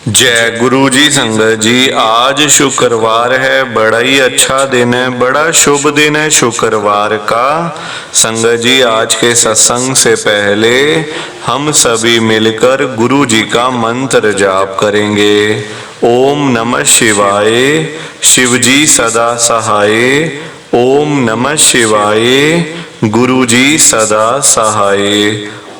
जय गुरु जी। संगत जी, आज शुक्रवार है, बड़ा ही अच्छा दिन है, बड़ा शुभ दिन है शुक्रवार का। संगत जी, आज के सत्संग से पहले हम सभी मिलकर गुरु जी का मंत्र जाप करेंगे। ओम नमः शिवाय, शिव जी सदा सहाय। ओम नमः शिवाय, गुरु जी सदा सहाय।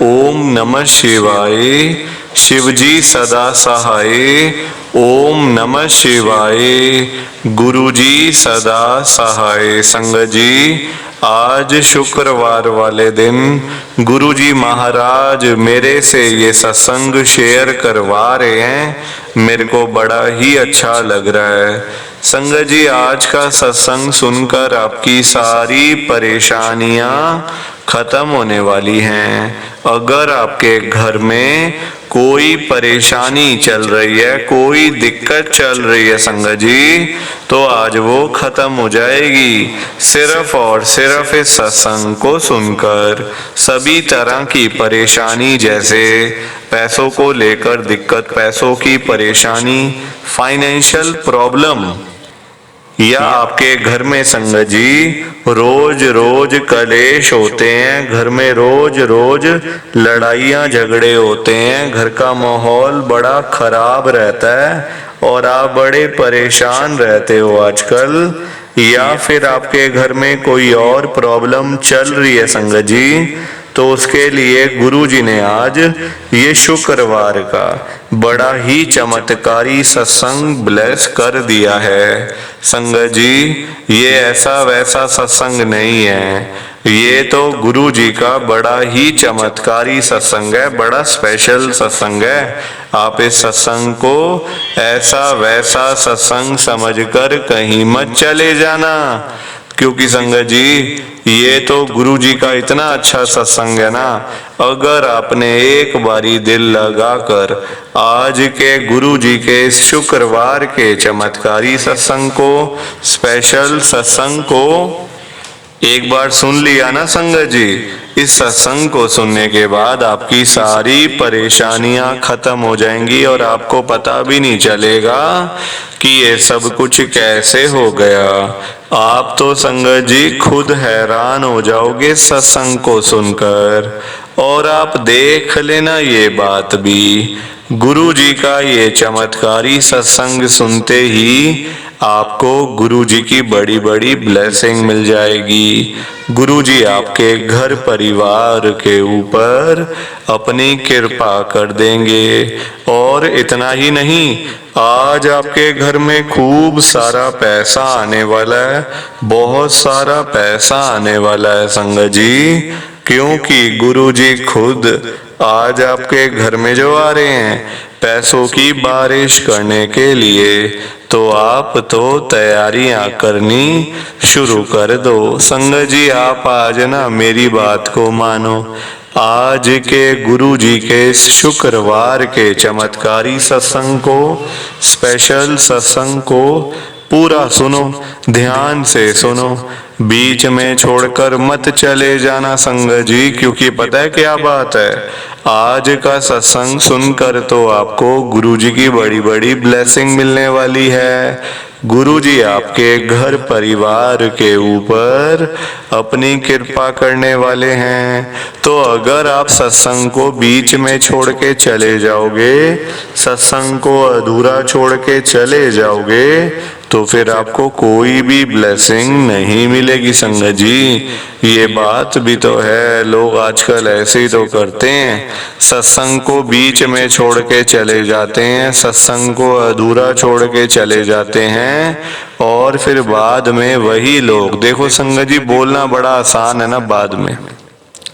ओम नमः शिवाय, शिव जी सदा सहाय। ओम नमः शिवाय, गुरु जी सदा सहाय। संगत जी, आज शुक्रवार वाले दिन गुरु जी महाराज मेरे से ये सत्संग शेयर करवा रहे हैं। मेरे को बड़ा ही अच्छा लग रहा है। संगत जी, आज का सत्संग सुनकर आपकी सारी परेशानियां खत्म होने वाली हैं। अगर आपके घर में कोई परेशानी चल रही है, कोई दिक्कत चल रही है संगत जी, तो आज वो खत्म हो जाएगी सिर्फ और सिर्फ इस सत्संग को सुनकर। सभी तरह की परेशानी, जैसे पैसों को लेकर दिक्कत, पैसों की परेशानी, फाइनेंशियल प्रॉब्लम, या आपके घर में संगत जी रोज रोज कलेश होते हैं, घर में रोज रोज लड़ाइयाँ झगड़े होते हैं, घर का माहौल बड़ा खराब रहता है और आप बड़े परेशान रहते हो आजकल, या फिर आपके घर में कोई और प्रॉब्लम चल रही है संगत जी, तो उसके लिए गुरु जी ने आज ये शुक्रवार का बड़ा ही चमत्कारी सत्संग ब्लेस कर दिया है। संगत जी, ये ऐसा वैसा सत्संग नहीं है, ये तो गुरु जी का बड़ा ही चमत्कारी सत्संग है, बड़ा स्पेशल सत्संग है। आप इस सत्संग को ऐसा वैसा सत्संग समझकर कहीं मत चले जाना, क्योंकि संगत जी ये तो गुरु जी का इतना अच्छा सत्संग है ना। अगर आपने एक बारी दिल लगाकर आज के गुरु जी के इस शुक्रवार के चमत्कारी सत्संग को, स्पेशल सत्संग को एक बार सुन लिया ना संगत जी, इस सत्संग को सुनने के बाद आपकी सारी परेशानियां खत्म हो जाएंगी और आपको पता भी नहीं चलेगा कि ये सब कुछ कैसे हो गया। आप तो संगत जी खुद हैरान हो जाओगे सत्संग को सुनकर। और आप देख लेना ये बात भी, गुरु जी का ये चमत्कारी सत्संग सुनते ही आपको गुरु जी की बड़ी बड़ी ब्लेसिंग मिल जाएगी। गुरु जी आपके घर परिवार के ऊपर अपनी कृपा कर देंगे। और इतना ही नहीं, आज आपके घर में खूब सारा पैसा आने वाला है, बहुत सारा पैसा आने वाला है संगत जी, क्योंकि गुरु जी खुद आज आपके घर में जो आ रहे हैं पैसों की बारिश करने के लिए, तो आप तो तैयारियां करनी शुरू कर दो। संगत जी, आप आज ना मेरी बात को मानो, आज के गुरु जी के शुक्रवार के चमत्कारी सत्संग को, स्पेशल सत्संग को पूरा सुनो, ध्यान से सुनो, बीच में छोड़कर मत चले जाना संगत जी, क्योंकि पता है क्या बात है, आज का सत्संग सुनकर तो आपको गुरु जी की बड़ी बड़ी ब्लेसिंग मिलने वाली है। गुरु जी आपके घर परिवार के ऊपर अपनी कृपा करने वाले हैं। तो अगर आप सत्संग को बीच में छोड़ के चले जाओगे, सत्संग को अधूरा छोड़ के चले जाओगे, तो फिर आपको कोई भी ब्लेसिंग नहीं मिलेगी संगत जी। ये बात भी तो है, लोग आजकल ऐसे ही तो करते हैं, सत्संग को बीच में छोड़ के चले जाते हैं, सत्संग को अधूरा छोड़ के चले जाते हैं, और फिर बाद में वही लोग, देखो संगत जी बोलना बड़ा आसान है ना बाद में,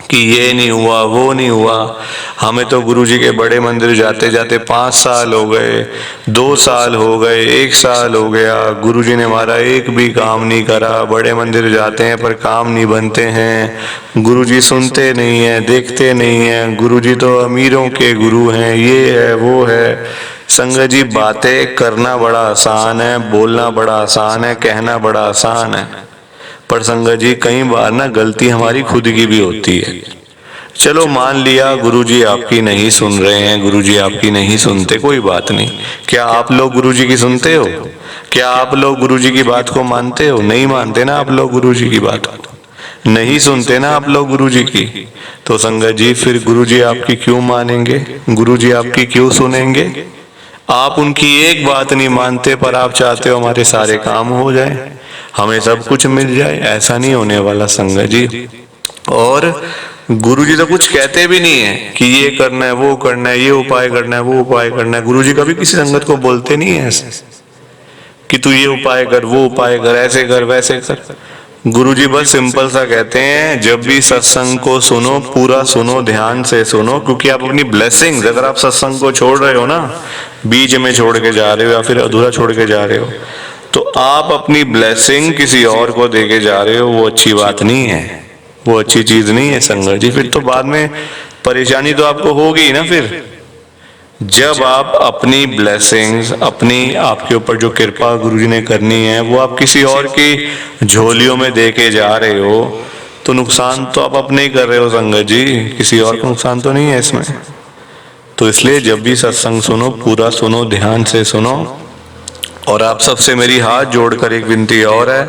कि ये नहीं हुआ वो नहीं हुआ। हमें तो गुरु जी के बड़े मंदिर जाते जाते 5 साल हो गए, 2 साल हो गए, 1 साल हो गया, गुरु जी ने हमारा एक भी काम नहीं करा। बड़े मंदिर जाते हैं पर काम नहीं बनते हैं, गुरु जी सुनते नहीं हैं, देखते नहीं हैं, गुरु जी तो अमीरों के गुरु हैं, ये है वो है। संगत जी, बातें करना बड़ा आसान है, बोलना बड़ा आसान है, कहना बड़ा आसान है, पर संगत जी कई बार ना गलती हमारी खुद की भी होती है। चलो मान लिया गुरुजी आपकी नहीं सुन रहे हैं, गुरुजी आपकी नहीं सुनते, कोई बात नहीं। क्या आप लोग गुरुजी की सुनते हो? क्या आप लोग गुरुजी की बात को मानते हो? नहीं मानते ना आप लोग गुरुजी की बात को, नहीं सुनते ना आप लोग गुरुजी की। तो संगत जी फिर गुरुजी आपकी क्यों मानेंगे, गुरुजी आपकी क्यों सुनेंगे? आप उनकी एक बात नहीं मानते, पर आप चाहते हो हमारे सारे काम हो जाए, हमें सब कुछ मिल जाए। ऐसा नहीं होने वाला संगत जी। और गुरुजी तो कुछ कहते भी नहीं है कि ये करना है, वो करना है, ये उपाय करना है, वो उपाय करना है। गुरुजी कभी किसी संगत को बोलते नहीं है ऐसे कि तू ये उपाय कर, वो उपाय कर, ऐसे कर, वैसे कर। गुरुजी बस सिंपल सा कहते हैं, जब भी सत्संग को सुनो पूरा सुनो, ध्यान से सुनो, क्योंकि आप अपनी ब्लेसिंग्स, अगर आप सत्संग को छोड़ रहे हो ना, बीच में छोड़ के जा रहे हो या फिर अधूरा छोड़ के जा रहे हो, तो आप अपनी ब्लेसिंग किसी और को दे के जा रहे हो। वो अच्छी बात नहीं है, वो अच्छी चीज नहीं है संगत जी। फिर तो बाद में परेशानी तो आपको होगी ना। फिर जब आप अपनी ब्लेसिंग्स, अपनी आपके ऊपर जो कृपा गुरुजी ने करनी है, वो आप किसी और की झोलियों में दे के जा रहे हो, तो नुकसान तो आप अपने ही कर रहे हो संगत जी, किसी और को नुकसान तो नहीं है इसमें। तो इसलिए जब भी सत्संग सुनो पूरा सुनो, ध्यान से सुनो। और आप सबसे मेरी हाथ जोड़कर एक विनती और है,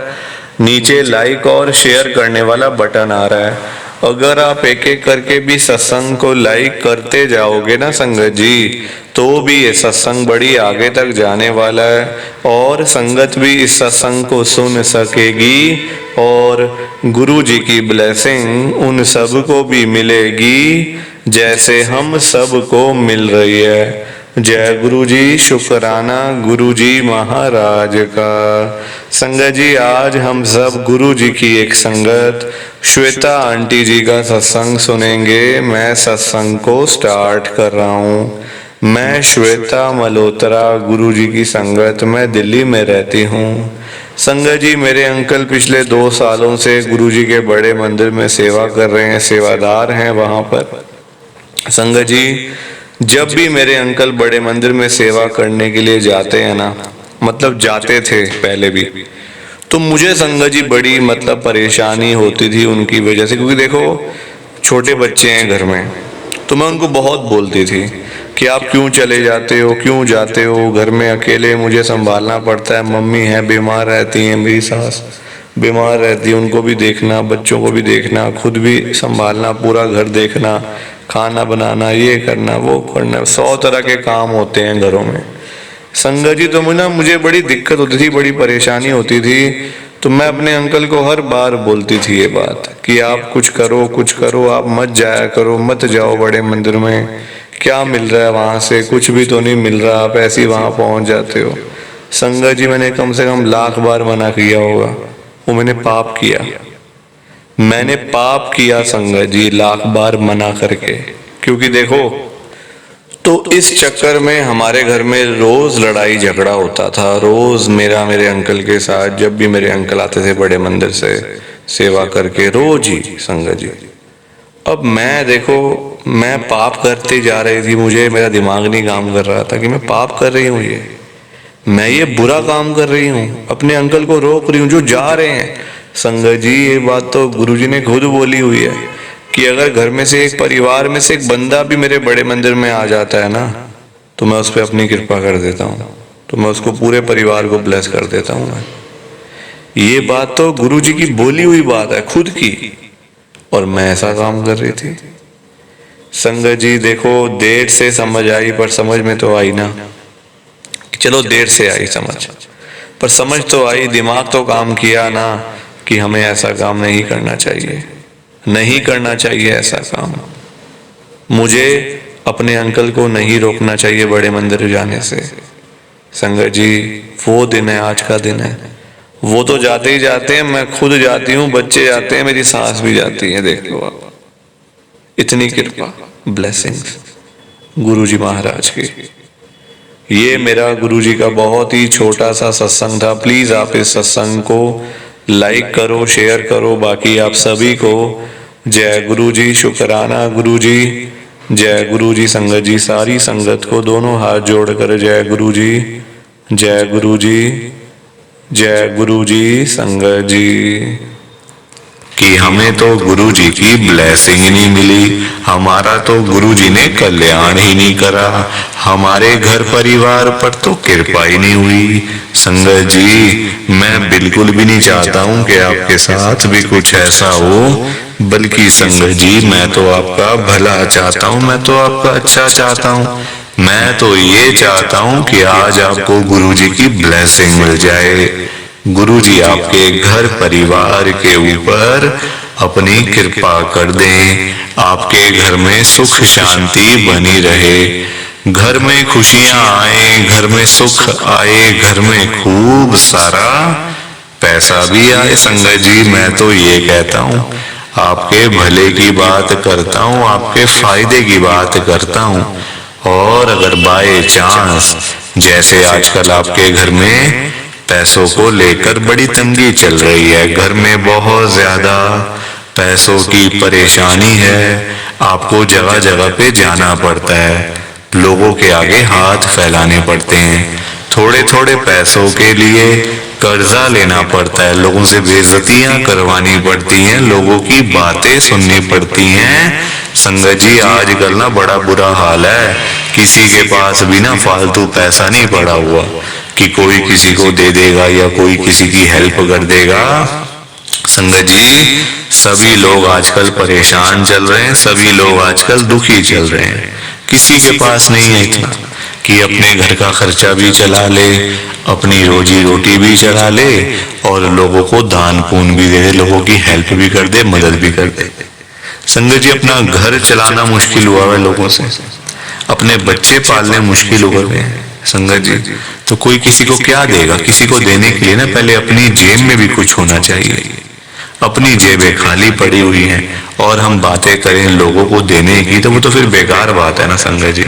नीचे लाइक और शेयर करने वाला बटन आ रहा है, अगर आप एक एक करके भी सत्संग को लाइक करते जाओगे ना संगत जी, तो भी ये सत्संग बड़ी आगे तक जाने वाला है और संगत भी इस सत्संग को सुन सकेगी और गुरु जी की ब्लेसिंग उन सब को भी मिलेगी जैसे हम सब को मिल रही है। जय गुरु जी, शुक्राना गुरु जी महाराज का। संगत जी आज हम सब गुरु जी की एक संगत श्वेता आंटी जी का सत्संग सुनेंगे। मैं सत्संग को स्टार्ट कर रहा हूँ। मैं श्वेता मल्होत्रा, गुरु जी की संगत, मैं दिल्ली में रहती हूँ। संगत जी मेरे अंकल पिछले 2 सालों से गुरु जी के बड़े मंदिर में सेवा कर रहे हैं, सेवादार हैं वहाँ पर। संगत जी जब भी मेरे अंकल बड़े मंदिर में सेवा करने के लिए जाते हैं ना, मतलब जाते थे पहले भी, तो मुझे संगत जी बड़ी मतलब परेशानी होती थी उनकी वजह से। क्योंकि देखो छोटे बच्चे हैं घर में, तो मैं उनको बहुत बोलती थी कि आप क्यों चले जाते हो, क्यों जाते हो, घर में अकेले मुझे संभालना पड़ता है, मम्मी है बीमार रहती हैं, मेरी सास बीमार रहती है, उनको भी देखना, बच्चों को भी देखना, खुद भी संभालना, पूरा घर देखना, खाना बनाना, ये करना, वो करना, 100 तरह के काम होते हैं घरों में। संगत जी तो मुझे बड़ी दिक्कत होती थी, बड़ी परेशानी होती थी। तो मैं अपने अंकल को हर बार बोलती थी ये बात कि आप कुछ करो, कुछ करो, आप मत जाया करो, मत जाओ बड़े मंदिर में, क्या मिल रहा है वहां से, कुछ भी तो नहीं मिल रहा, आप ऐसे ही वहां पहुंच जाते हो। संगत जी मैंने कम से कम लाख बार मना किया होगा, वो मैंने पाप किया, मैंने पाप किया संगत जी, लाख बार मना करके। क्योंकि देखो तो इस चक्कर में हमारे घर में रोज लड़ाई झगड़ा होता था, रोज मेरे अंकल के साथ। जब भी मेरे अंकल आते थे बड़े मंदिर से सेवा करके, रोज ही संगत जी। अब मैं देखो मैं पाप करते जा रही थी, मुझे मेरा दिमाग नहीं काम कर रहा था कि मैं पाप कर रही हूँ, मैं ये बुरा काम कर रही हूँ, अपने अंकल को रोक रही हूँ जो जा रहे हैं। संगत जी ये बात तो गुरुजी ने खुद बोली हुई है कि अगर घर में से एक परिवार में से एक बंदा भी मेरे बड़े मंदिर में आ जाता है ना, तो मैं उस पर अपनी कृपा कर देता हूँ, तो मैं उसको पूरे परिवार को ब्लेस कर देता हूँ। ये बात तो गुरुजी की बोली हुई बात है खुद की, और मैं ऐसा काम कर रही थी। संगत जी देखो देर से समझ आई, पर समझ में तो आई ना। चलो देर से आई समझ, पर समझ तो आई, दिमाग तो काम किया ना कि हमें ऐसा काम नहीं करना चाहिए, नहीं करना चाहिए ऐसा काम। मुझे अपने अंकल को नहीं रोकना चाहिए बड़े मंदिर जाने से। संगत जी वो दिन है, आज का दिन है, वो तो जाते ही जाते हैं, मैं खुद जाती हूँ, बच्चे जाते हैं, मेरी सास भी जाती है। देख लो आप, इतनी कृपा, ब्लेसिंग्स गुरुजी महाराज की। ये मेरा गुरुजी का बहुत ही छोटा सा सत्संग था। प्लीज आप इस सत्संग को लाइक करो, शेयर करो बाकी आप सभी को। जय गुरुजी, शुक्राना गुरुजी, जय गुरुजी। संगत जी सारी संगत को दोनों हाथ जोड़कर जय गुरुजी, जय गुरुजी, जय गुरुजी। संगत जी कि हमें तो गुरु जी की ब्लेसिंग ही नहीं मिली, हमारा तो गुरु जी ने कल्याण ही नहीं करा, हमारे घर परिवार पर तो कृपा ही नहीं हुई। संगत जी, मैं बिल्कुल भी नहीं चाहता हूं कि आपके साथ भी कुछ ऐसा हो, बल्कि संगत जी मैं तो आपका भला चाहता हूं, मैं तो आपका अच्छा चाहता हूं। मैं तो ये चाहता हूं कि आज आपको गुरु जी की ब्लेसिंग मिल जाए, गुरु जी आपके घर परिवार के ऊपर अपनी कृपा कर दें, आपके घर में सुख शांति बनी रहे, घर में खुशियां आए, घर में सुख आए, घर में खूब सारा पैसा भी आए। संगत जी, मैं तो ये कहता हूं, आपके भले की बात करता हूं, आपके फायदे की बात करता हूं। और अगर बाय चांस जैसे आजकल आपके घर में पैसों को लेकर बड़ी तंगी चल रही है, घर में बहुत ज्यादा पैसों की परेशानी है, आपको जगह जगह पे जाना पड़ता है, लोगों के आगे हाथ फैलाने पड़ते हैं, थोड़े थोड़े पैसों के लिए कर्जा लेना पड़ता है, लोगों से बेइज्जतियां करवानी पड़ती हैं, लोगों की बातें सुननी पड़ती हैं। संगत जी, आजकल ना बड़ा बुरा हाल है, किसी के पास भी ना फालतू पैसा नहीं पड़ा हुआ कि कोई किसी को दे देगा या कोई किसी की हेल्प कर देगा। संगत जी, सभी लोग आजकल परेशान चल रहे हैं, सभी लोग आजकल दुखी चल रहे हैं, किसी के पास नहीं है इतना कि अपने घर का खर्चा भी चला ले, अपनी रोजी रोटी भी चला ले और लोगों को दान पुण्य भी दे दे, लोगों की हेल्प भी कर दे, मदद भी कर दे। संगत जी, अपना घर चलाना मुश्किल हुआ है लोगों से, अपने बच्चे पालने मुश्किल हो गए हैं। संगत जी, तो कोई किसी को क्या देगा? किसी को देने के लिए ना पहले अपनी जेब में भी कुछ होना चाहिए। अपनी जेबें खाली पड़ी हुई हैं और हम बातें करें लोगों को देने की, तो वो तो फिर बेकार बात है ना संगत जी,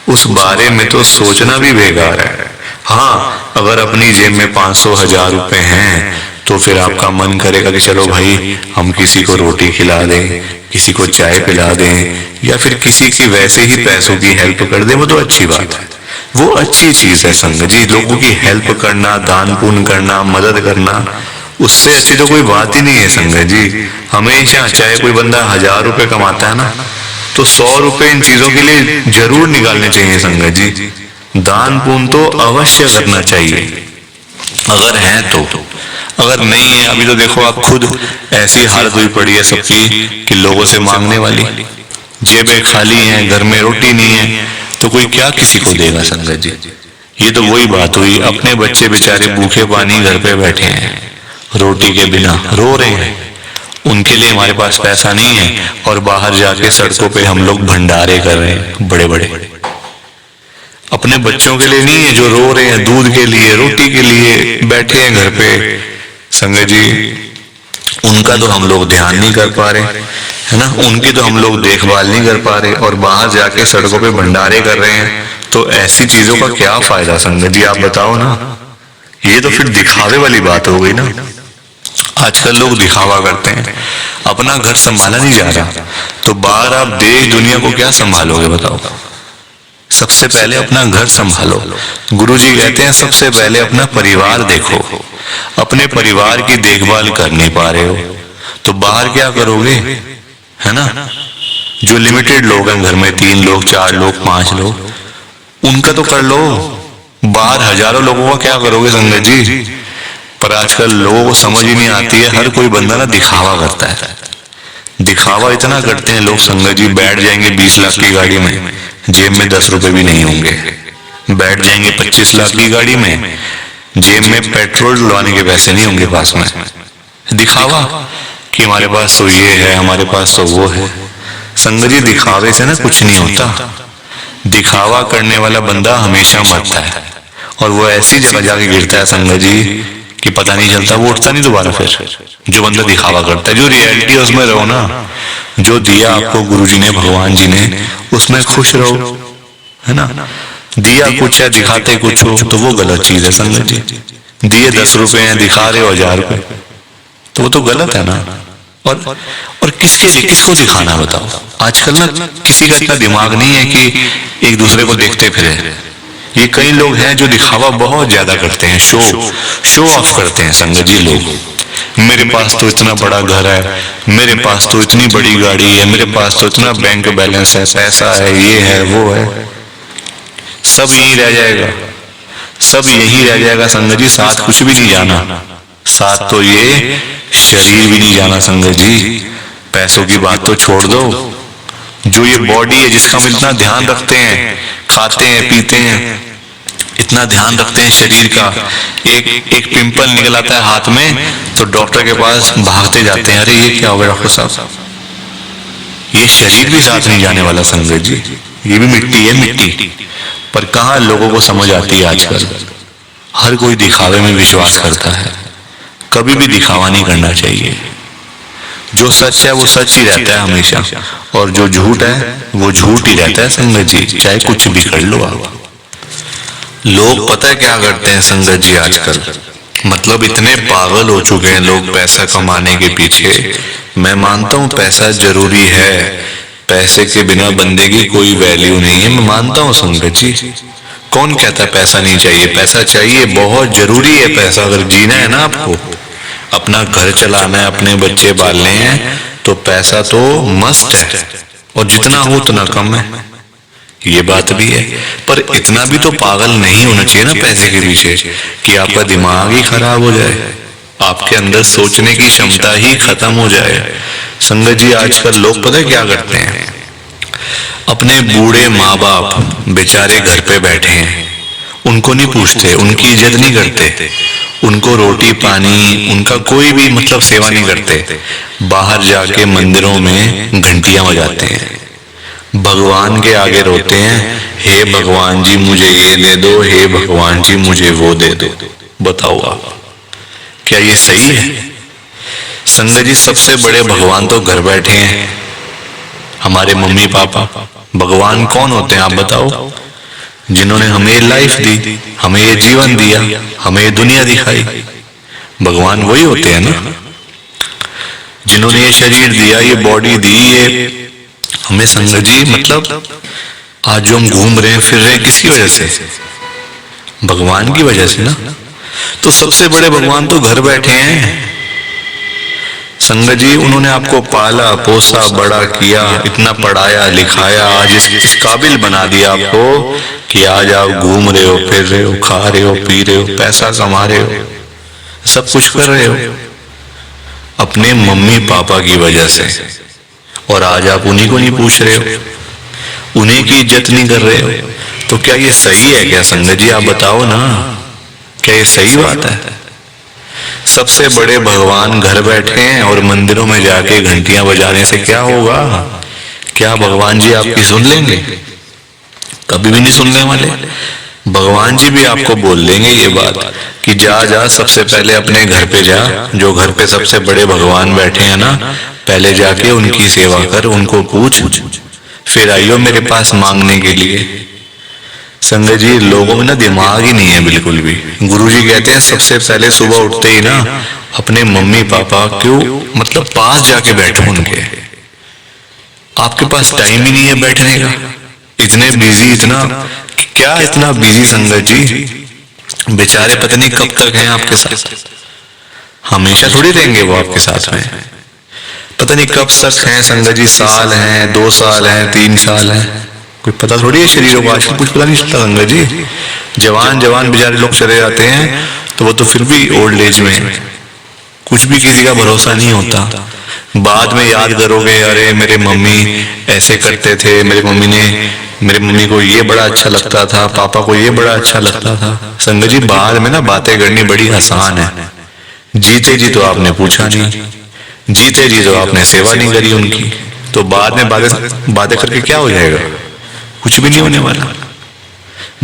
उस बारे में तो सोचना भी बेकार है। हाँ, अगर अपनी जेब में 500-1000 रुपए हैं तो फिर आपका मन करेगा कि चलो भाई हम किसी को रोटी खिला दें, किसी को चाय पिला दें, या फिर किसी की वैसे ही पैसों की हेल्प कर दें, वो तो अच्छी बात है, वो अच्छी चीज है संगत जी। लोगों की हेल्प करना, दान पुण्य करना, मदद करना, उससे अच्छी तो कोई बात ही नहीं है संगत जी। हमेशा चाहे कोई बंदा 1000 रुपए कमाता है ना, तो 100 रुपए इन चीजों के लिए जरूर निकालने चाहिए संगत जी। दान पुण्य तो अवश्य करना चाहिए अगर है तो, अगर नहीं है, अभी तो देखो आप खुद ऐसी हालत हुई पड़ी है सबकी कि लोगों से मांगने वाली, जेबें खाली हैं, घर में रोटी नहीं है, तो कोई क्या किसी को देगा संगत जी। ये तो वही बात हुई, अपने बच्चे बेचारे भूखे पानी घर पे बैठे हैं, रोटी के बिना रो रहे हैं, उनके लिए हमारे पास पैसा नहीं है और बाहर जाके सड़कों पे हम लोग भंडारे कर रहे हैं बड़े बड़े। अपने बच्चों के लिए नहीं है जो रो रहे हैं, दूध के लिए, रोटी के लिए बैठे हैं घर पे। संगत जी, उनका तो हम लोग ध्यान नहीं कर पा रहे, है ना, उनकी तो हम लोग देखभाल नहीं कर पा रहे और बाहर जाके सड़कों पे भंडारे कर रहे हैं, तो ऐसी चीजों का क्या फायदा संगत जी, आप बताओ ना। ये तो फिर दिखावे वाली बात हो गई ना। आजकल लोग दिखावा करते हैं, अपना घर संभाला नहीं जा रहा, तो बाहर आप देश दुनिया को क्या संभालोगे बताओ। सबसे पहले अपना घर संभालो। गुरुजी कहते हैं सबसे पहले अपना परिवार देखो, अपने परिवार की देखभाल कर नहीं पा रहे हो तो बाहर क्या करोगे, है ना। जो लिमिटेड लोग हैं घर में, 3 लोग, 4 लोग, 5 लोग, उनका तो कर लो, बाहर हजारों लोगों का क्या करोगे संगत जी। पर आजकल लोगों को समझ ही नहीं आती है, हर कोई बंदा ना दिखावा करता है, दिखावा इतना करते हैं लोग संगत जी, बैठ जाएंगे 20 लाख की गाड़ी में, जेब में 10 रुपए भी नहीं होंगे, बैठ जाएंगे 25 लाख की गाड़ी में, जेब में पेट्रोल डलवाने के पैसे नहीं होंगे पास में। दिखावा कि हमारे पास तो ये है, हमारे पास तो वो है। संगत जी, दिखावे से ना कुछ नहीं होता, दिखावा करने वाला बंदा हमेशा मरता है और वो ऐसी जगह जाके गिरता है संगत जी कि पता नहीं चलता, वो उठता नहीं दोबारा फिर। जो बंदा दिखावा करता है, जो रियलिटी है उसमें रहो ना, जो दिया आपको गुरुजी ने, भगवान जी ने, उसमें खुश रहो, है ना। दिया कुछ है, दिखाते कुछ हो, तो वो गलत चीज है संगत जी। दिए 10 रुपए हैं, दिखा रहे हो 1000 रुपए, तो वो तो गलत है ना। और किसके लिए, किसको दिखाना बताओ। आजकल ना किसी का इतना दिमाग नहीं है कि एक दूसरे को देखते फिरे। ये कई लोग हैं जो दिखावा बहुत ज्यादा करते हैं, शो ऑफ करते हैं संगत जी लोग। मेरे पास तो इतना बड़ा घर है, मेरे पास तो इतनी बड़ी गाड़ी है, मेरे पास तो इतना बैंक बैलेंस है, पैसा है, ये है वो है। सब यही रह जाएगा, सब यही रह जाएगा संगत जी, साथ कुछ भी नहीं जाना, साथ तो ये शरीर भी नहीं जाना संगत जी। पैसों की बात तो छोड़ दो, जो ये बॉडी है जिसका हम इतना ध्यान रखते हैं, खाते हैं पीते हैं, इतना ध्यान रखते हैं शरीर का, एक पिंपल निकल आता है हाथ में तो डॉक्टर के पास भागते जाते हैं, अरे ये क्या हो गया डॉक्टर साहब। ये शरीर भी साथ नहीं जाने वाला संगत जी, ये भी मिट्टी है मिट्टी। पर कहाँ लोगों को समझ आती है आजकल, हर कोई दिखावे में विश्वास करता है। कभी भी दिखावा नहीं करना चाहिए, जो सच है वो सच ही रहता है हमेशा, और जो झूठ है वो झूठ ही रहता है संगत जी, चाहे कुछ भी कर लो आप। लोग पता है क्या करते हैं संगत जी आजकल, मतलब इतने पागल हो चुके हैं लोग पैसा कमाने के पीछे। मैं मानता हूँ पैसा जरूरी है, पैसे के बिना बंदे की कोई वैल्यू नहीं है, मैं मानता हूँ संगत जी। कौन कहता है पैसा नहीं चाहिए, पैसा चाहिए, बहुत जरूरी है पैसा। अगर जीना है ना आपको, अपना घर चलाना है, अपने बच्चे पालने हैं, तो पैसा तो मस्ट है, और जितना हो उतना कम है, ये बात भी है। पर इतना भी तो पागल नहीं होना चाहिए ना पैसे के पीछे कि आपका दिमाग ही खराब हो जाए, आपके अंदर सोचने की क्षमता ही खत्म हो जाए। संगत जी आजकल लोग पता है क्या करते हैं, अपने बूढ़े माँ बाप बेचारे घर पे बैठे हैं, उनको नहीं पूछते, उनकी इज्जत नहीं करते, उनको रोटी पानी उनका कोई भी मतलब सेवा नहीं करते, बाहर जाके मंदिरों में घंटियां बजाते हैं, भगवान के आगे रोते हैं, हे भगवान जी मुझे ये दे दो, हे भगवान जी मुझे वो दे दो। बताओ आप, क्या ये सही है? संगत जी सबसे बड़े भगवान तो घर बैठे हैं, हमारे मम्मी पापा। भगवान कौन होते हैं आप बताओ? जिन्होंने हमें लाइफ दी, हमें ये जीवन दिया, हमें ये दुनिया दिखाई, भगवान वही होते हैं ना। जिन्होंने ये शरीर दिया, ये बॉडी दी, ये हमें संगत जी मतलब आज जो हम घूम रहे हैं फिर रहे हैं किसकी वजह से? भगवान की वजह से ना। तो सबसे बड़े भगवान तो घर बैठे हैं संगत जी। उन्होंने आपको पाला पोसा बड़ा किया, इतना पढ़ाया लिखाया, आज इस काबिल बना दिया आपको कि आज आप घूम रहे हो, फिर रहे हो, खा रहे हो, पी रहे हो, पैसा कमा रहे हो, सब कुछ कर रहे हो अपने मम्मी पापा की वजह से। और आज आप उन्हीं को नहीं पूछ रहे हो, उन्हीं की इज्जत नहीं कर रहे हो। तो क्या ये सही है क्या संगत जी? आप बताओ ना, क्या ये सही बात है? सबसे बड़े भगवान घर बैठे हैं और मंदिरों में जाके घंटियां बजाने से क्या होगा? क्या भगवान जी आपकी सुन लेंगे? कभी भी नहीं सुनने वाले। भगवान जी भी आपको बोल देंगे ये बात कि जा जा सबसे पहले अपने घर पे जा, जो घर पे सबसे बड़े भगवान बैठे हैं ना, पहले जाके उनकी सेवा कर, उनको पूछ, फिर आइयो मेरे पास मांगने के लिए। संगत जी लोगों में ना दिमाग ही नहीं है बिल्कुल भी। गुरुजी कहते हैं सबसे पहले सुबह उठते ही ना अपने मम्मी पापा क्यों मतलब पास जाके बैठो उनके। आपके पास टाइम ही नहीं है बैठने का, इतने बिजी, इतना क्या इतना बिजी संगत जी, बेचारे पता नहीं कब तक हैं आपके साथ, हमेशा थोड़ी रहेंगे वो आपके साथ में, पता नहीं कब तक हैं संगत जी, साल हैं, 2 साल हैं, 3 साल हैं, कोई पता थोड़ी है शरीरों को। आजकल कुछ पता नहीं चलता संगत जी, जवान जवान बेचारे लोग चले जाते हैं तो वो तो फिर भी ओल्ड एज में, कुछ भी किसी का भरोसा नहीं होता। बाद में याद करोगे अरे मेरे मम्मी ऐसे करते थे, मेरे मम्मी को ये बड़ा अच्छा लगता था, पापा को ये बड़ा अच्छा लगता था। संगत जी बाद में ना बातें करनी बड़ी आसान है, जीते जी तो आपने पूछा नहीं, जीते जी तो आपने सेवा नहीं करी उनकी, तो बाद में बातें करके क्या हो जाएगा? कुछ भी नहीं होने वाला।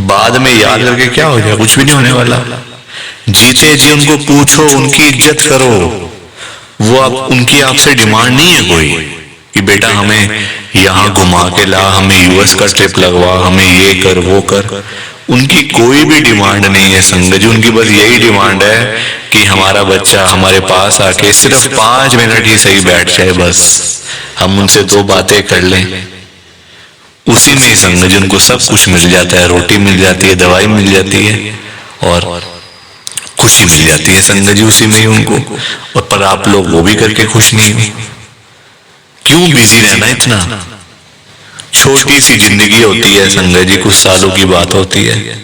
बाद में याद करके क्या हो जाएगा? कुछ भी नहीं होने वाला। जीते जी उनको पूछो, उनकी इज्जत करो, वो आप उनकी आपसे डिमांड नहीं है कोई कि बेटा हमें यहाँ घुमा के ला, हमें यूएस का ट्रिप लगवा, हमें ये कर वो कर, उनकी कोई भी डिमांड नहीं है संगत जी। उनकी बस यही डिमांड है कि हमारा बच्चा हमारे पास आके सिर्फ 5 मिनट ही सही बैठ जाए, बस हम उनसे 2 बातें कर लें, उसी में ही संगत जी उनको सब कुछ मिल जाता है, रोटी मिल जाती है, दवाई मिल जाती है, और खुशी मिल जाती है संगत जी उसी में ही उनको। और पर आप लोग वो भी करके खुश नहीं हो। क्यों बिजी रहना इतना? छोटी सी जिंदगी होती है संगत जी, कुछ सालों की बात होती है।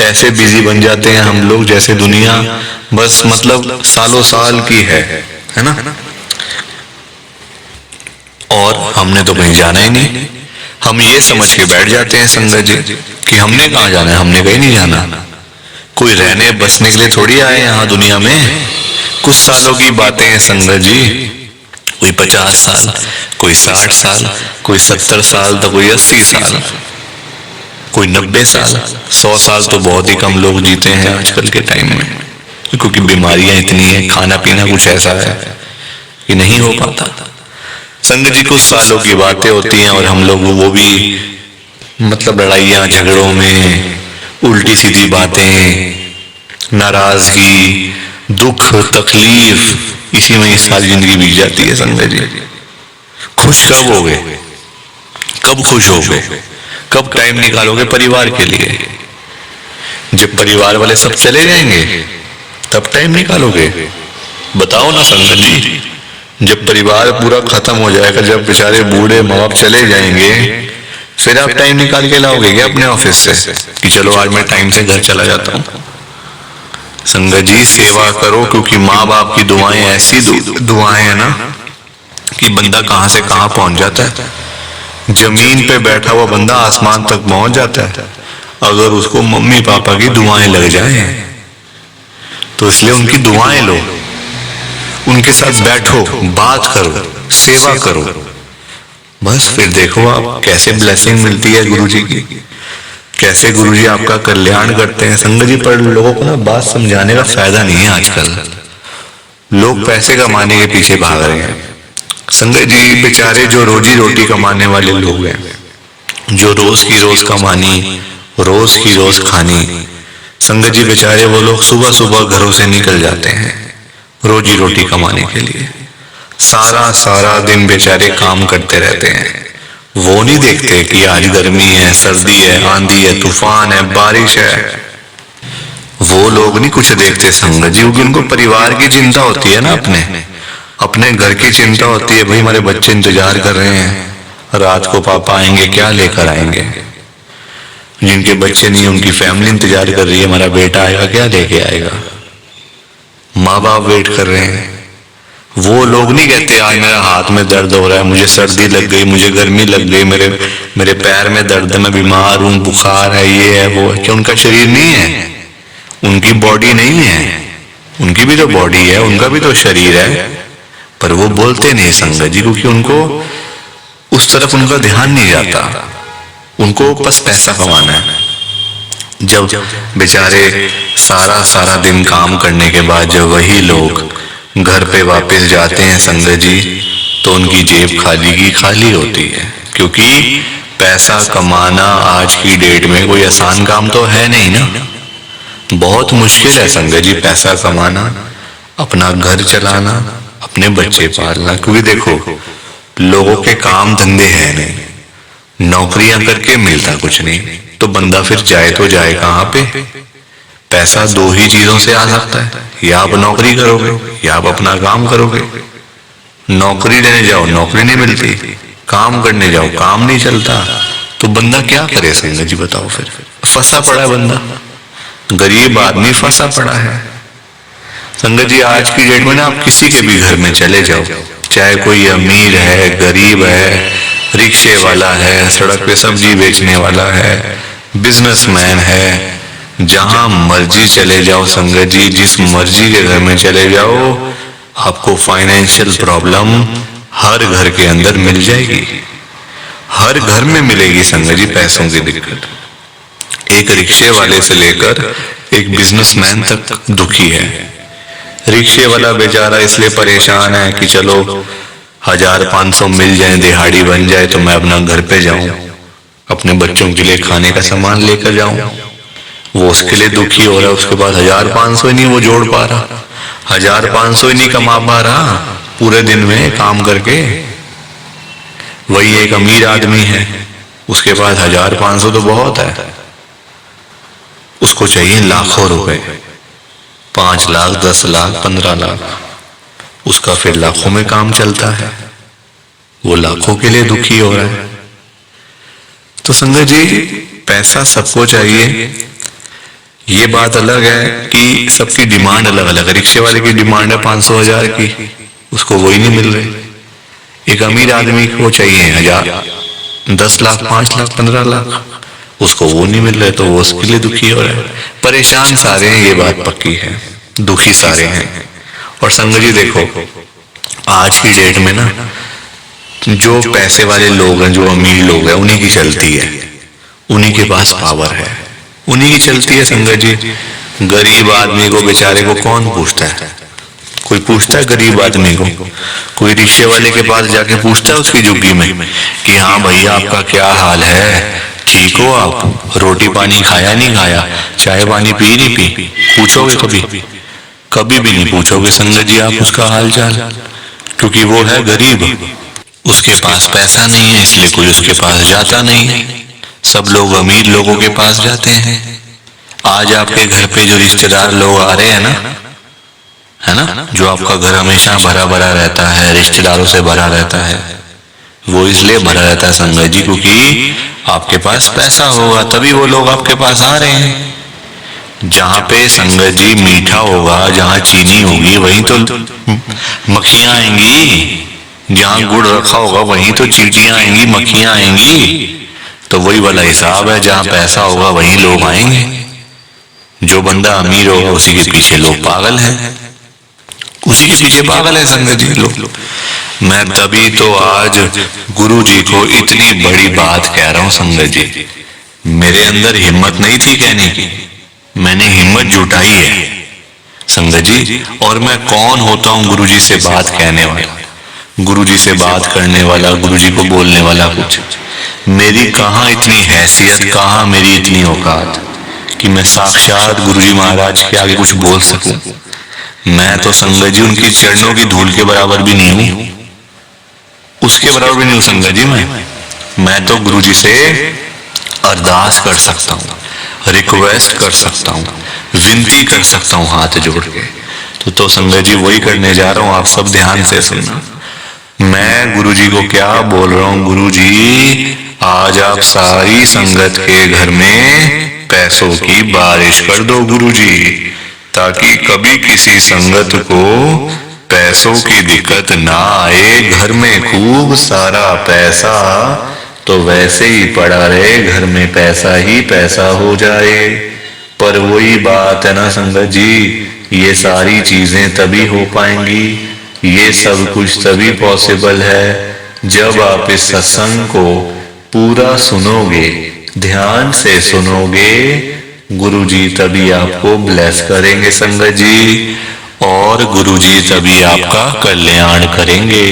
ऐसे बिजी बन जाते हैं हम लोग जैसे दुनिया बस मतलब सालों साल की है ना। और हमने तो कहीं जाना ही नहीं। हम ये समझ के बैठ जाते हैं संगत जी कि हमने कहाँ जाना है, हमने कहीं नहीं जाना। कोई रहने बसने के लिए थोड़ी आए यहाँ दुनिया में। कुछ सालों की बातें हैं संगत जी, कोई 50 साल, कोई 60 साल, कोई 70 साल, तो कोई 80 साल, कोई 90 साल। 100 साल तो बहुत ही कम लोग जीते हैं आजकल के टाइम में, क्योंकि बीमारियां इतनी है, खाना पीना कुछ ऐसा है कि नहीं हो पाता। संगत जी कुछ सालों की बातें होती हैं और हम लोग वो भी मतलब लड़ाइयां झगड़ों में, उल्टी सीधी बातें, नाराजगी, दुख, तकलीफ, इसी में सारी जिंदगी बीत जाती है संगत जी। खुश कब हो गए? कब खुश हो गए? कब टाइम निकालोगे परिवार के लिए? जब परिवार वाले सब चले जाएंगे तब टाइम निकालोगे? बताओ ना संगत जी। जब परिवार पूरा खत्म हो जाएगा, जब बेचारे बूढ़े माँ बाप चले जाएंगे, फिर आप टाइम निकाल के लाओगे क्या अपने ऑफिस से कि चलो आज मैं टाइम से घर चला जाता हूँ? संगत जी सेवा करो, क्योंकि माँ बाप की दुआएं ऐसी दुआएं है ना कि बंदा कहाँ से कहाँ पहुंच जाता है। जमीन पे बैठा हुआ बंदा आसमान तक पहुंच जाता है अगर उसको मम्मी पापा की दुआएं लग जाए। तो इसलिए उनकी दुआएं लो, उनके साथ बैठो, बात करो, सेवा करो, बस फिर देखो आप कैसे ब्लेसिंग मिलती है गुरुजी की, कैसे गुरुजी आपका कल्याण करते हैं। संगत जी पर लोगों को ना बात समझाने का फायदा नहीं है। आजकल लोग पैसे कमाने के पीछे भाग रहे हैं। संगत जी बेचारे जो रोजी रोटी कमाने वाले लोग हैं, जो रोज की रोज कमानी, रोज की रोज खानी, संगत जी बेचारे वो लोग सुबह सुबह घरों से निकल जाते हैं रोजी रोटी कमाने के लिए। सारा सारा दिन बेचारे काम करते रहते हैं। वो नहीं देखते कि आज गर्मी है, सर्दी है, आंधी है, तूफान है, बारिश है। वो लोग नहीं कुछ देखते संगत जी, क्योंकि उनको परिवार की चिंता होती है ना, अपने घर की चिंता होती है। भाई हमारे बच्चे इंतजार कर रहे हैं, रात को पापा आएंगे, क्या लेकर आएंगे। जिनके बच्चे नहीं, उनकी फैमिली इंतजार कर रही है, हमारा बेटा आएगा, क्या लेके आएगा। माँ बाप वेट कर रहे हैं। वो लोग नहीं कहते आज मेरा हाथ में दर्द हो रहा है, मुझे सर्दी लग गई, मुझे गर्मी लग गई, मेरे पैर में दर्द है, मैं बीमार हूँ, बुखार है, ये है वो है। क्या उनका शरीर नहीं है? उनकी बॉडी नहीं है? उनकी भी तो बॉडी है, उनका भी तो शरीर है, पर वो बोलते नहीं संगत जी, क्योंकि उनको उस तरफ उनका ध्यान नहीं जाता। उनको बस पैसा कमाना है। जब बेचारे सारा सारा दिन काम करने के बाद जब वही लोग घर पे वापस जाते हैं संगत जी, तो उनकी जेब खाली की खाली होती है। क्योंकि पैसा कमाना आज की डेट में कोई आसान काम तो है नहीं ना, बहुत मुश्किल है संगत जी पैसा कमाना, अपना घर चलाना, अपने बच्चे पालना। क्योंकि देखो लोगों के काम धंधे हैं नहीं, नौकरियां करके मिलता कुछ नहीं, तो बंदा फिर जाए तो जाए कहाँ पे। पैसा दो ही चीजों से आ सकता है, या आप नौकरी करोगे या आप अपना काम करोगे। नौकरी लेने जाओ नौकरी नहीं मिलती, काम करने जाओ काम नहीं चलता, तो बंदा क्या करे संगत जी बताओ। फिर फंसा पड़ा है बंदा, गरीब आदमी फंसा पड़ा है संगत जी। आज की डेट में ना आप किसी के भी घर में चले जाओ, चाहे कोई अमीर है, गरीब है, रिक्शे वाला है, सड़क पे सब्जी बेचने वाला है, बिजनेसमैन है, जहां मर्जी चले जाओ संगत जी, जिस मर्जी के घर में चले जाओ, आपको फाइनेंशियल प्रॉब्लम हर घर के अंदर मिल जाएगी, हर घर में मिलेगी संगत जी पैसों की दिक्कत। एक रिक्शे वाले से लेकर एक बिजनेसमैन तक दुखी है। रिक्शे वाला बेचारा इसलिए परेशान है कि चलो 1000-500 मिल जाए, दिहाड़ी बन जाए तो मैं अपना घर पे जाऊं, अपने बच्चों के लिए खाने का सामान लेकर जाऊं। वो उसके लिए दुखी हो रहा है, उसके पास 1000-500 ही नहीं वो जोड़ पा रहा, 1000-500 ही नहीं कमा पा रहा पूरे दिन में काम करके। वही एक अमीर आदमी है, उसके पास 1000-500 तो बहुत है, उसको चाहिए लाखों रुपए, 5 लाख, 10 लाख, 15 लाख, उसका फिर लाखों में काम चलता है, वो लाखों के लिए दुखी हो रहा है। तो संगत जी, पैसा सबको चाहिए, ये बात अलग है कि सबकी डिमांड अलग अलग है। रिक्शे वाले की डिमांड है 500,000 की, उसको वही नहीं मिल रही। एक अमीर आदमी को चाहिए 1000, 10 लाख, 5 लाख, 15 लाख, उसको वो नहीं मिल रहे, तो वो उसके लिए दुखी हो रहा है। परेशान सारे हैं, ये बात पक्की है, दुखी सारे हैं। और संगत जी देखो, आज की डेट में ना, जो पैसे वाले लोग हैं, जो अमीर लोग हैं, उन्हीं की चलती है, उन्हीं के पास पावर है, उन्हीं की चलती है संगत जी। गरीब आदमी को, बेचारे को कौन पूछता है? कोई पूछता है गरीब आदमी को? कोई रिक्शे वाले के पास जाके पूछता है उसकी झुग्गी में कि हाँ भैया आपका क्या हाल है, ठीक हो आप, रोटी पानी खाया नहीं खाया, चाय पानी पी नहीं पी? पूछोगे कभी? कभी भी नहीं पूछोगे संगत जी आप उसका हाल चाल, क्योंकि वो है गरीब, उसके पास पैसा नहीं है, इसलिए कोई उसके पास जाता नहीं है। सब लोग अमीर लोगों के पास जाते हैं। आज आपके घर पे जो रिश्तेदार लोग आ रहे हैं ना, है ना, जो आपका घर हमेशा भरा भरा रहता है, रिश्तेदारों से भरा रहता है, वो इसलिए भरा रहता है संगत जी क्योंकि आपके पास पैसा होगा, तभी वो लोग आपके पास आ रहे हैं। जहाँ पे संगत जी मीठा होगा, जहाँ चीनी होगी, वहीं तो मक्खियां आएंगी। जहाँ गुड़ रखा होगा वहीं तो चींटियां आएंगी, मक्खियां आएंगी। तो वही वाला हिसाब है, जहाँ पैसा होगा वहीं लोग आएंगे। जो बंदा अमीर होगा उसी के पीछे लोग पागल हैं, उसी के पीछे पागल है संगत जी लोग। मैं तभी तो आज गुरु जी को इतनी बड़ी बात कह रहा हूं संगत जी। मेरे अंदर हिम्मत नहीं थी कहने की, मैंने हिम्मत जुटाई है संगत जी। और मैं कौन होता हूं गुरु जी से बात कहने वाला, गुरु जी से बात करने वाला, गुरु जी को बोलने वाला? कुछ मेरी कहाँ इतनी हैसियत, कहाँ मेरी इतनी औकात कि मैं साक्षात गुरु जी महाराज के आगे कुछ बोल सकूं। मैं तो संगत जी उनकी चरणों की धूल के बराबर भी नहीं हूं, उसके बराबर भी नहीं हूं संगत जी। मैं तो गुरु जी से अरदास कर सकता हूँ, रिक्वेस्ट कर सकता हूँ, विनती कर सकता हूँ हाथ जोड़ के। तो संगत जी वही करने जा रहा हूँ, आप सब ध्यान से सुनना। मैं गुरु जी को क्या बोल रहा हूँ? गुरु जी आज आप सारी संगत के घर में पैसों की बारिश कर दो गुरु जी, ताकि कभी किसी संगत को पैसों की दिक्कत ना आए। घर में खूब सारा पैसा तो वैसे ही पड़ा रहे, घर में पैसा ही पैसा हो जाए। पर वही बात है ना संगत जी, ये सारी चीजें तभी हो पाएंगी, ये सब कुछ तभी पॉसिबल है जब आप इस सत्संग को पूरा सुनोगे, ध्यान से सुनोगे। गुरुजी तभी आपको ब्लेस करेंगे संगत जी, और गुरुजी तभी आपका कल्याण करेंगे।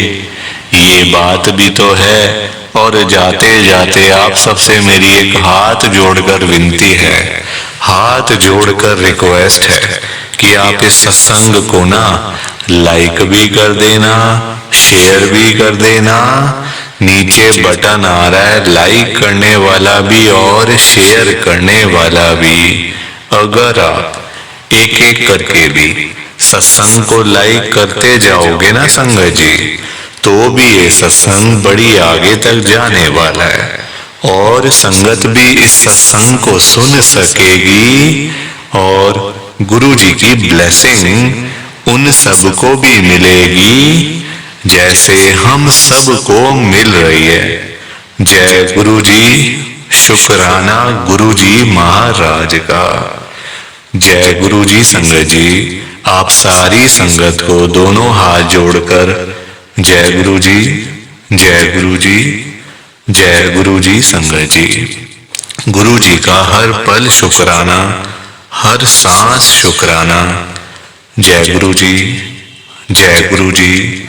ये बात भी तो है। और जाते जाते आप सबसे मेरी एक हाथ जोड़कर विनती है, हाथ जोड़कर रिक्वेस्ट है कि आप इस सत्संग को ना लाइक भी कर देना, शेयर भी कर देना। नीचे बटन आ रहा है लाइक करने वाला भी और शेयर करने वाला भी। अगर आप एक एक करके भी सत्संग को लाइक करते जाओगे ना संगत जी, तो भी ये सत्संग बड़ी आगे तक जाने वाला है, और संगत भी इस सत्संग को सुन सकेगी, और गुरु जी की ब्लेसिंग उन सबको भी मिलेगी जैसे हम सबको मिल रही है। जय गुरु जी, शुक्राना गुरु जी महाराज का। जय गुरु जी संगत जी, आप सारी संगत को दोनों हाथ जोड़कर जय गुरु जी, जय गुरु जी, जय गुरु जी संगत जी। गुरु जी का हर पल शुक्राना, हर सांस शुक्राना। जय गुरु जी, जय गुरु जी,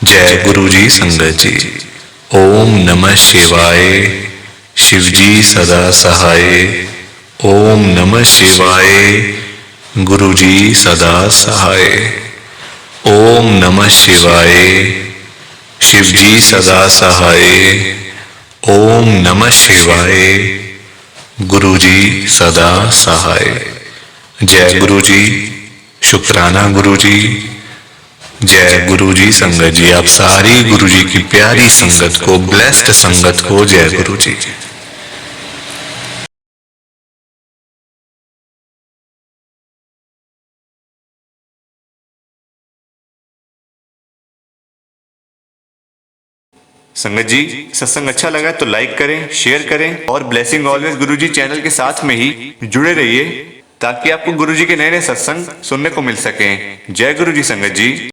जय गुरु जी संगत जी। ओम नमः शिवाय। शिव जी सदा सहाय। ओम नमः शिवाय। गुरु जी सदा सहाय। ओम नमः शिवाय। शिव जी सदा सहाय। ओम नमः शिवाय। गुरु जी सदा सहाय। जय गुरु जी, शुक्राना गुरुजी। जय गुरुजी संगत जी, आप सारी गुरुजी की प्यारी संगत को, ब्लेस्ड संगत को जय गुरुजी। संगत जी, सत्संग अच्छा लगा तो लाइक करें, शेयर करें और ब्लेसिंग ऑलवेज गुरुजी चैनल के साथ में ही जुड़े रहिए ताकि आपको गुरुजी के नए नए सत्संग सुनने को मिल सकें। जय गुरुजी संगत जी।